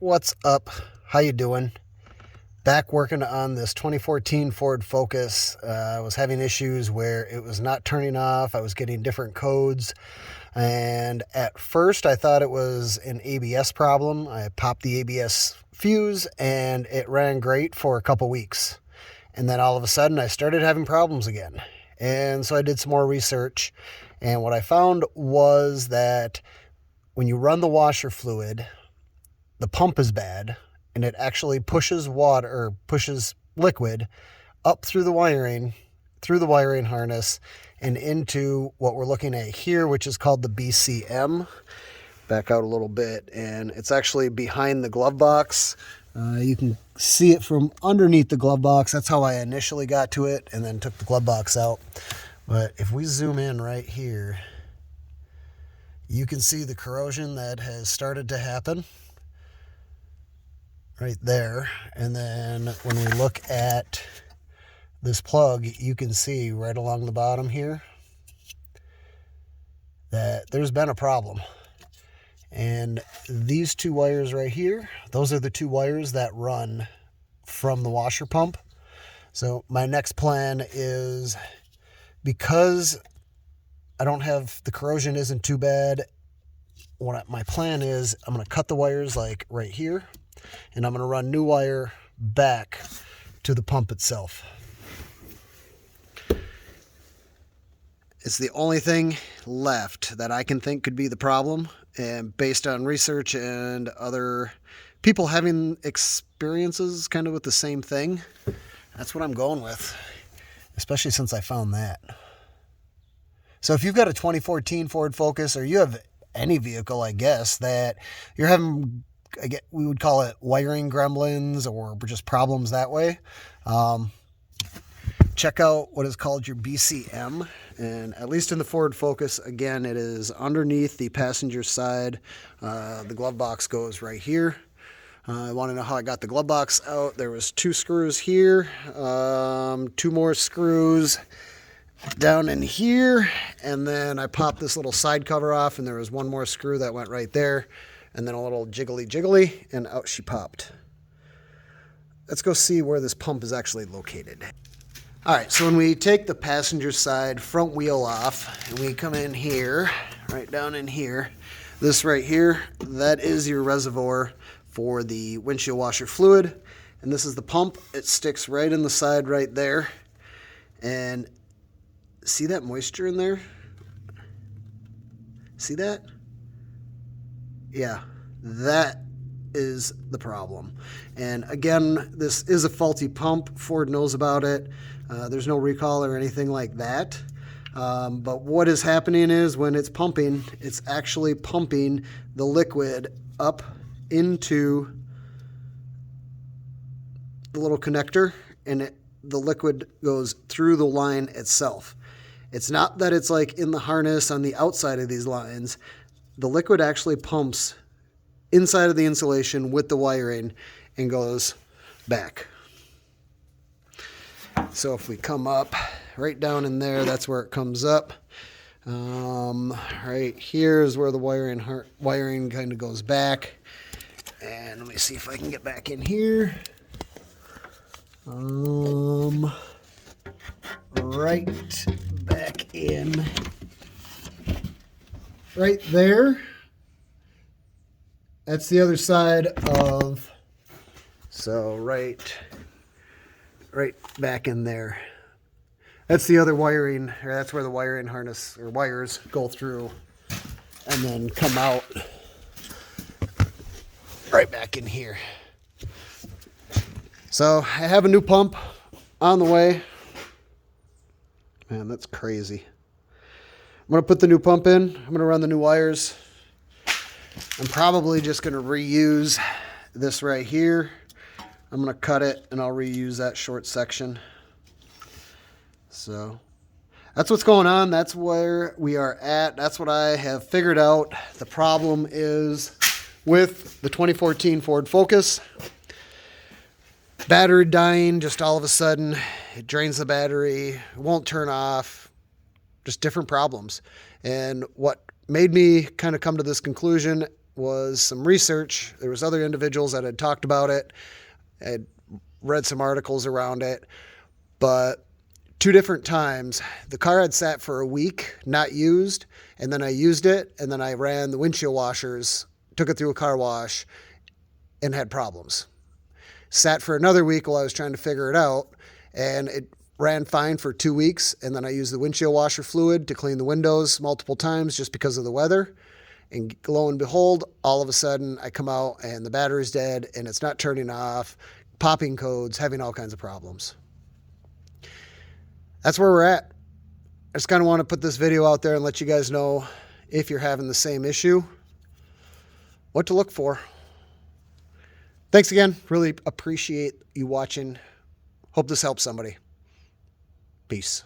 What's up? How you doing? Back working on this 2014 Ford Focus. I was having issues where it was not turning off. I was getting different codes. And at first I thought it was an ABS problem. I popped the ABS fuse and it ran great for a couple weeks. And then all of a sudden I started having problems again. And so I did some more research. And what I found was that when you run the washer fluid, the pump is bad and it actually pushes water or pushes liquid up through the wiring harness and into what we're looking at here, which is called the BCM. Back out a little bit, and it's actually behind the glove box. You can see it from underneath the glove box. That's how I initially got to it and then took the glove box out. But if we zoom in right here, you can see the corrosion that has started to happen right there. And then when we look at this plug, you can see right along the bottom here that there's been a problem. And these two wires right here, those are the two wires that run from the washer pump. So my next plan is, because I don't have, the corrosion isn't too bad, my plan is I'm going to cut the wires like right here, and I'm going to run new wire back to the pump itself. It's the only thing left that I can think could be the problem, and based on research and other people having experiences kind of with the same thing, that's what I'm going with, especially since I found that. So if you've got a 2014 Ford Focus, or you have any vehicle, I guess, that you're having, we would call it wiring gremlins or just problems that way, check out what is called your BCM. And at least in the Ford Focus, again, it is underneath the passenger side. The glove box goes right here. I want to know how I got the glove box out. There was 2 screws here, 2 more screws down in here, and then I popped this little side cover off, and there was 1 more screw that went right there, and then a little jiggly, and out she popped. Let's go see where this pump is actually located. All right, so when we take the passenger side front wheel off and we come in here, right down in here, this right here, that is your reservoir for the windshield washer fluid. And this is the pump. It sticks right in the side right there. And see that moisture in there? See that? Yeah, that is the problem. And again, this is a faulty pump. Ford knows about it. There's no recall or anything like that. But what is happening is when it's pumping, it's actually pumping the liquid up into the little connector, and the liquid goes through the line itself. It's not that it's like in the harness on the outside of these lines. The liquid actually pumps inside of the insulation with the wiring and goes back. So if we come up right down in there, that's where it comes up. Right here is where the wiring kind of goes back. And let me see if I can get back in here. Right back in. Right there. That's the other side of, so right back in there. That's the other wiring, or that's where the wiring harness or wires go through and then come out right back in here. So I have a new pump on the way. Man, that's crazy. I'm going to put the new pump in. I'm going to run the new wires. I'm probably just going to reuse this right here. I'm going to cut it and I'll reuse that short section. So that's what's going on. That's where we are at. That's what I have figured out. The problem is with the 2014 Ford Focus. Battery dying just all of a sudden. It drains the battery. It won't turn off. Just different problems. And what made me kind of come to this conclusion was some research. There was other individuals that had talked about it. I had read some articles around it, but 2 different times the car had sat for a week, not used, and then I used it, and then I ran the windshield washers, took it through a car wash, and had problems. Sat for another week while I was trying to figure it out, and it ran fine for 2 weeks, and then I used the windshield washer fluid to clean the windows multiple times just because of the weather. And lo and behold, all of a sudden I come out and the battery's dead and it's not turning off, popping codes, having all kinds of problems. That's where we're at. I just kind of want to put this video out there and let you guys know, if you're having the same issue, what to look for. Thanks again. Really appreciate you watching. Hope this helps somebody. Peace.